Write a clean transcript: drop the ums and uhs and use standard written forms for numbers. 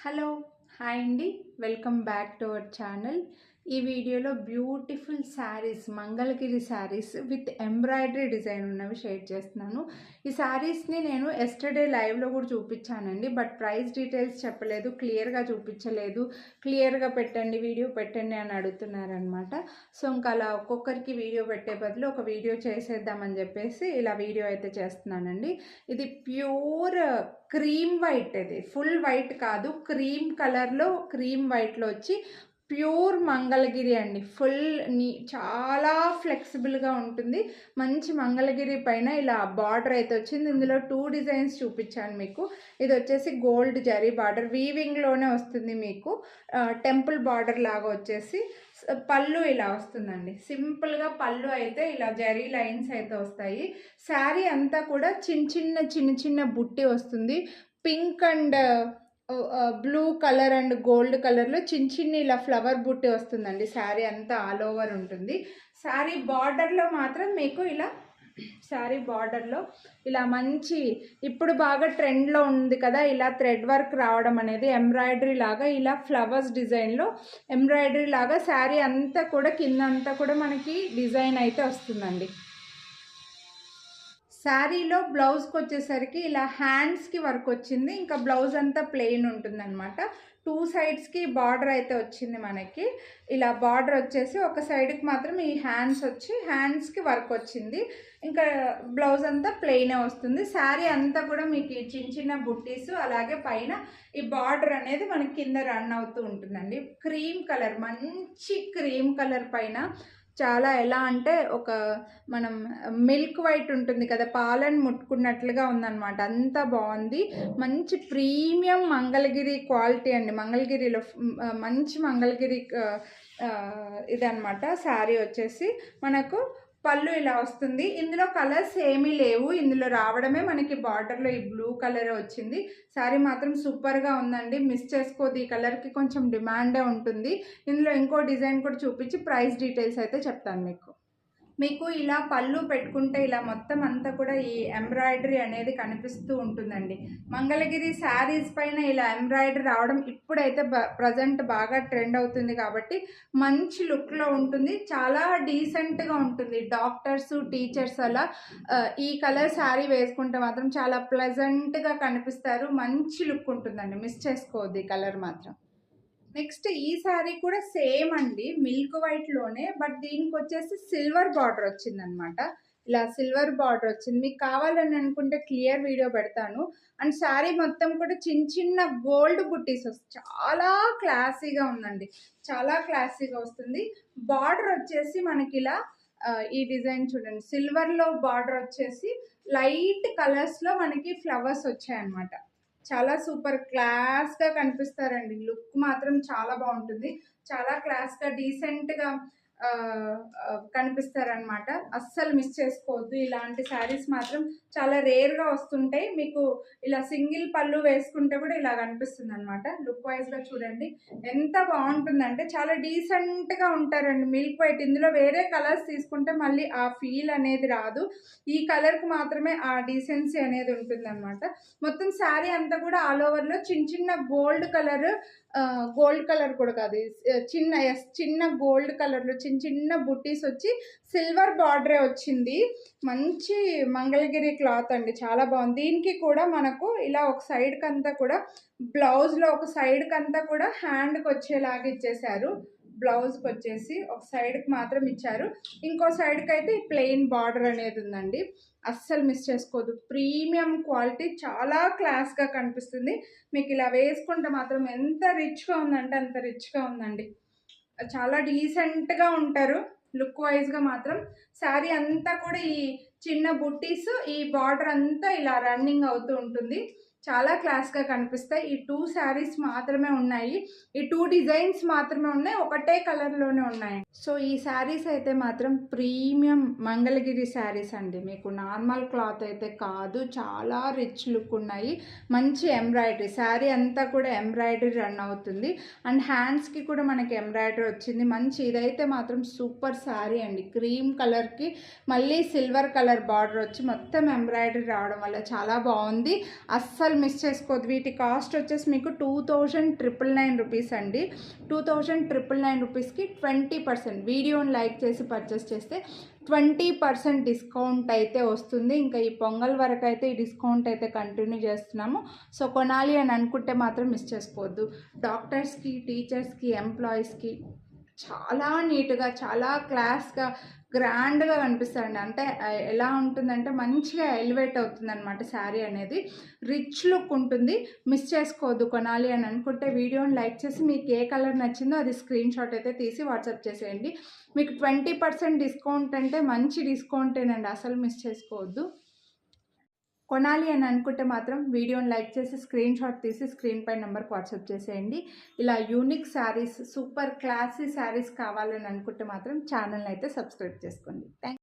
Hello hi అండి, welcome back to our channel. ఈ వీడియోలో beautiful saris, Mangalagiri saris with embroidery design ఉన్నవి షేర్ చేస్తున్నాను. ఈ శారీస్ని నేను ఎస్టర్డే లైవ్లో కూడా చూపించానండి, బట్ ప్రైస్ డీటెయిల్స్ చెప్పలేదు, క్లియర్గా చూపించలేదు. క్లియర్గా పెట్టండి, వీడియో పెట్టండి అని అడుగుతున్నారనమాట. సో ఇంకా అలా ఒక్కొక్కరికి వీడియో పెట్టే బదులు ఒక వీడియో చేసేద్దామని చెప్పేసి ఇలా వీడియో అయితే చేస్తున్నానండి. ఇది ప్యూర్ క్రీమ్ వైట్, ఇది ఫుల్ వైట్ కాదు, క్రీమ్ కలర్లో క్రీమ్ వైట్లో వచ్చి ప్యూర్ మంగళగిరి అండి. చాలా ఫ్లెక్సిబుల్గా ఉంటుంది. మంచి మంగళగిరి పైన ఇలా బార్డర్ అయితే వచ్చింది. ఇందులో 2 డిజైన్స్ చూపించాను మీకు. ఇది వచ్చేసి గోల్డ్ జరీ బార్డర్, వీవింగ్లోనే వస్తుంది మీకు. టెంపుల్ బార్డర్ లాగా వచ్చేసి పళ్ళు ఇలా వస్తుందండి. సింపుల్గా పళ్ళు అయితే ఇలా జరీ లైన్స్ అయితే వస్తాయి. శారీ అంతా కూడా చిన్న చిన్న బుట్టి వస్తుంది. Pink and blue colour and gold కలర్లో చిన్న ఇలా ఫ్లవర్ బుట్టి వస్తుందండి. శారీ అంతా ఆల్ ఓవర్ ఉంటుంది. శారీ బార్డర్లో మాత్రం మీకు ఇలా ఇలా మంచి, ఇప్పుడు బాగా ట్రెండ్లో ఉంది కదా ఇలా థ్రెడ్ వర్క్ రావడం అనేది, ఎంబ్రాయిడరీ లాగా ఇలా ఫ్లవర్స్ డిజైన్లో ఎంబ్రాయిడరీ లాగా శారీ అంతా కూడా కింద అంతా కూడా మనకి డిజైన్ అయితే వస్తుందండి. శారీలో బ్లౌజ్కి వచ్చేసరికి ఇలా హ్యాండ్స్కి వర్క్ వచ్చింది. ఇంకా బ్లౌజ్ అంతా ప్లెయిన్ ఉంటుందన్నమాట. 2 సైడ్స్కి బార్డర్ అయితే వచ్చింది మనకి. ఇలా బార్డర్ వచ్చేసి ఒక సైడ్కి మాత్రం ఈ హ్యాండ్స్ వచ్చి హ్యాండ్స్కి వర్క్ వచ్చింది. ఇంకా బ్లౌజ్ అంతా ప్లెయినే వస్తుంది. శారీ అంతా కూడా మీకు చిన్న బుట్టీస్, అలాగే పైన ఈ బార్డర్ అనేది మనకి కింద రన్ అవుతూ ఉంటుందండి. క్రీమ్ కలర్, మంచి క్రీమ్ కలర్ పైన చాలా ఎలా అంటే ఒక మనం మిల్క్ వైట్ ఉంటుంది కదా, పాలను ముట్టుకున్నట్లుగా ఉందన్నమాట. అంతా బాగుంది. మంచి ప్రీమియం మంగళగిరి క్వాలిటీ అండి. మంగళగిరిలో మంచి మంగళగిరి ఇదన్నమాట. శారీ వచ్చేసి మనకు పళ్ళు ఇలా వస్తుంది. ఇందులో కలర్స్ ఏమీ లేవు, ఇందులో రావడమే మనకి బార్డర్లో ఈ బ్లూ కలర్ వచ్చింది. శారీ మాత్రం సూపర్గా ఉందండి, మిస్ చేసుకోదు. ఈ కలర్కి కొంచెం డిమాండే ఉంటుంది. ఇందులో ఇంకో డిజైన్ కూడా చూపించి ప్రైస్ డీటెయిల్స్ అయితే చెప్తాను మీకు ఇలా పళ్ళు పెట్టుకుంటే ఇలా మొత్తం అంతా కూడా ఈ ఎంబ్రాయిడరీ అనేది కనిపిస్తూ ఉంటుందండి. మంగళగిరి శారీస్ పైన ఇలా ఎంబ్రాయిడరీ రావడం ఇప్పుడైతే ప్రజెంట్ బాగా ట్రెండ్ అవుతుంది కాబట్టి మంచి లుక్లో ఉంటుంది. చాలా డీసెంట్గా ఉంటుంది. డాక్టర్స్, టీచర్స్ అలా ఈ కలర్ శారీ వేసుకుంటే మాత్రం చాలా ప్లెజెంట్గా కనిపిస్తారు. మంచి లుక్ ఉంటుందండి, మిస్ చేసుకోవద్దు ఈ కలర్ మాత్రం. నెక్స్ట్ ఈ శారీ కూడా సేమ్ అండి, మిల్క్ వైట్లోనే, బట్ దీనికి వచ్చేసి సిల్వర్ బార్డర్ వచ్చిందనమాట. ఇలా సిల్వర్ బార్డర్ వచ్చింది. మీకు కావాలని అనుకుంటే క్లియర్ వీడియో పెడతాను. అండ్ శారీ మొత్తం కూడా చిన్న గోల్డ్ బుట్టీస్ వస్తాయి. చాలా క్లాసీగా ఉందండి, చాలా క్లాసీగా వస్తుంది. బార్డర్ వచ్చేసి మనకి ఇలా ఈ డిజైన్ చూడండి, సిల్వర్లో బార్డర్ వచ్చేసి లైట్ కలర్స్లో మనకి ఫ్లవర్స్ వచ్చాయన్నమాట. చాలా సూపర్ క్లాస్గా కనిపిస్తారండి. లుక్ మాత్రం చాలా బాగుంటుంది. చాలా క్లాస్గా డీసెంట్గా కనిపిస్తారనమాట. అస్సలు మిస్ చేసుకోవద్దు. ఇలాంటి శారీస్ మాత్రం చాలా రేర్గా వస్తుంటాయి. మీకు ఇలా సింగిల్ పళ్ళు వేసుకుంటే కూడా ఇలా కనిపిస్తుంది అనమాట. లుక్ వైజ్గా చూడండి ఎంత బాగుంటుందంటే చాలా డీసెంట్గా ఉంటారండి. మిల్క్ వైట్, ఇందులో వేరే కలర్స్ తీసుకుంటే మళ్ళీ ఆ ఫీల్ అనేది రాదు. ఈ కలర్కి మాత్రమే ఆ డీసెన్సీ అనేది ఉంటుంది అనమాట. మొత్తం శారీ అంతా కూడా ఆల్ ఓవర్లో చిన్న గోల్డ్ కలర్ కూడా కాదు, చిన్న గోల్డ్ కలర్లో చిన్న బుట్టీస్ వచ్చి సిల్వర్ బార్డరే వచ్చింది. మంచి మంగళగిరి క్లాత్ అండి, చాలా బాగుంది. దీనికి కూడా మనకు ఇలా ఒక సైడ్కి అంతా కూడా బ్లౌజ్లో ఒక సైడ్కి అంతా కూడా హ్యాండ్కి వచ్చేలాగా ఇచ్చేసారు. బ్లౌజ్కి వచ్చేసి ఒక సైడ్కి మాత్రం ఇచ్చారు, ఇంకో సైడ్కి అయితే ప్లెయిన్ బార్డర్ అనేది ఉందండి. అస్సలు మిస్ చేసుకోదు. ప్రీమియం క్వాలిటీ, చాలా క్లాస్గా కనిపిస్తుంది. మీకు ఇలా వేసుకుంటే మాత్రం ఎంత రిచ్గా ఉందంటే అంత రిచ్గా ఉందండి. చాలా డీసెంట్గా ఉంటారు లుక్ వైజ్గా మాత్రం. శారీ అంతా కూడా ఈ చిన్న బుట్టీస్, ఈ బార్డర్ అంతా ఇలా రన్నింగ్ అవుతూ ఉంటుంది. చాలా క్లాస్గా కనిపిస్తాయి. ఈ 2 శారీస్ మాత్రమే ఉన్నాయి, ఈ 2 డిజైన్స్ మాత్రమే ఉన్నాయి, ఒకటే కలర్లోనే ఉన్నాయి. సో ఈ శారీస్ అయితే మాత్రం ప్రీమియం మంగళగిరి శారీస్ అండి. మీకు నార్మల్ క్లాత్ అయితే కాదు, చాలా రిచ్ లుక్ ఉన్నాయి. మంచి ఎంబ్రాయిడరీ, శారీ అంతా కూడా ఎంబ్రాయిడరీ రన్ అవుతుంది. అండ్ హ్యాండ్స్కి కూడా మనకి ఎంబ్రాయిడరీ వచ్చింది. మంచి ఇదైతే మాత్రం సూపర్ శారీ అండి. క్రీమ్ కలర్కి మళ్ళీ సిల్వర్ కలర్ బార్డర్ వచ్చి మొత్తం ఎంబ్రాయిడరీ రావడం వల్ల చాలా బాగుంది. అస్సలు అస్సలు మిస్ చేసుకోవద్దు. వీటి కాస్ట్ వచ్చేసి మీకు 2999 రూపీస్ అండి. 2999 రూపీస్కి 20% వీడియోని లైక్ చేసి పర్చేస్ చేస్తే 20% డిస్కౌంట్ అయితే వస్తుంది. ఇంకా ఈ పొంగల్ వరకు అయితే ఈ డిస్కౌంట్ అయితే కంటిన్యూ చేస్తున్నాము. సో కొనాలి అని అనుకుంటే మాత్రం మిస్ చేసుకోవద్దు. డాక్టర్స్కి, టీచర్స్కి, ఎంప్లాయీస్కి చాలా నీట్గా, చాలా క్లాస్గా, గ్రాండ్గా కనిపిస్తాయండి. అంటే ఎలా ఉంటుందంటే మంచిగా ఎలివేట్ అవుతుంది అనమాట శారీ అనేది. రిచ్ లుక్ ఉంటుంది. మిస్ చేసుకోవద్దు. కొనాలి అని అనుకుంటే వీడియోని లైక్ చేసి మీకు ఏ కలర్ నచ్చిందో అది స్క్రీన్ షాట్ అయితే తీసి వాట్సాప్ చేసేయండి. మీకు 20% డిస్కౌంట్ అంటే మంచి డిస్కౌంటేనండి, అసలు మిస్ చేసుకోవద్దు. కొనాలి అని అనుకుంటే మాత్రం వీడియోని లైక్ చేసి స్క్రీన్ షాట్ తీసి స్క్రీన్ పై నెంబర్కి వాట్సాప్ చేసేయండి. ఇలా unique saris, super classy saris కావాలని అనుకుంటే మాత్రం ఛానల్ని అయితే సబ్స్క్రైబ్ చేసుకోండి. థ్యాంక్